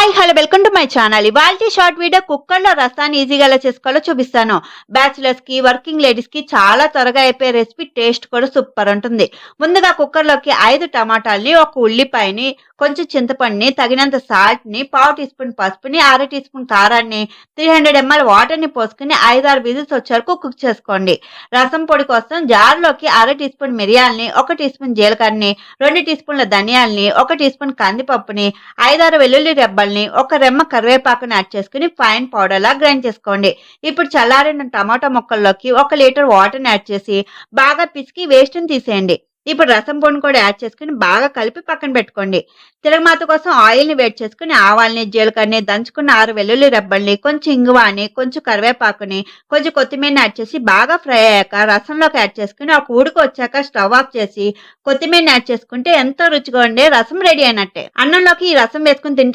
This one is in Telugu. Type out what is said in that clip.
Hi hello welcome to my channel. ఇవాల్టి షార్ట్ వీడియో కుక్కర్లో రసాన్ని ఈజీగా ఎలా చేసుకోవాలో చూపిస్తాను. బ్యాచిలర్స్ కి, వర్కింగ్ లేడీస్ కి చాలా త్వరగా అయిపోయే రెసిపీ, టేస్ట్ కూడా సూపర్ ఉంటుంది. ముందుగా కుక్కర్లోకి 5 టమాటాలని, ఒక ఉల్లిపాయని, కొంచెం చింతపండుని, తగినంత సాల్ట్ ని, పావు టీ స్పూన్ పసుపుని, అర టీ స్పూన్ కారాన్ని, 300 ml వాటర్ ని పోసుకుని 5-6 విజిల్స్ వచ్చే వరకు కుక్ చేసుకోండి. రసం పొడి కోసం జార్లోకి అర టీ స్పూన్ మిరియాలని, 1 టీ స్పూన్ జీలకర్రని, 2 టీ స్పూన్ల ధనియాలని, 1 టీ స్పూన్ కందిపప్పుని, 5-6 వెల్లుల్లి రెబ్బల్ని, ఒక రెమ్మ కరివేపాకుని యాడ్ చేసుకుని ఫైన్ పౌడర్ లా గ్రైండ్ చేసుకోండి. ఇప్పుడు చల్లారిన టమాటా ముక్కల్లోకి 1 లీటర్ వాటర్ ని యాడ్ చేసి బాగా పిసికి వేస్ట్ ని తీసేయండి. ఇప్పుడు రసం పొడిని కూడా యాడ్ చేసుకుని బాగా కలిపి పక్కన పెట్టుకోండి. తిరగమాత కోసం ఆయిల్ ని వేడి చేసుకుని ఆవాల్ని, జీలకర్రని, దంచుకున్న 6 వెల్లుల్లి రెబ్బల్ని, కొంచెం ఇంగువాని, కొంచెం కరివేపాకుని, కొంచెం కొత్తిమీరని యాడ్ చేసి బాగా ఫ్రై అయ్యాక రసంలోకి యాడ్ చేసుకుని ఒక ఉడుకు వచ్చాక స్టవ్ ఆఫ్ చేసి కొత్తిమీరని యాడ్ చేసుకుంటే ఎంతో రుచిగా ఉండే రసం రెడీ అయినట్టే. అన్నంలోకి ఈ రసం వేసుకుని తింటే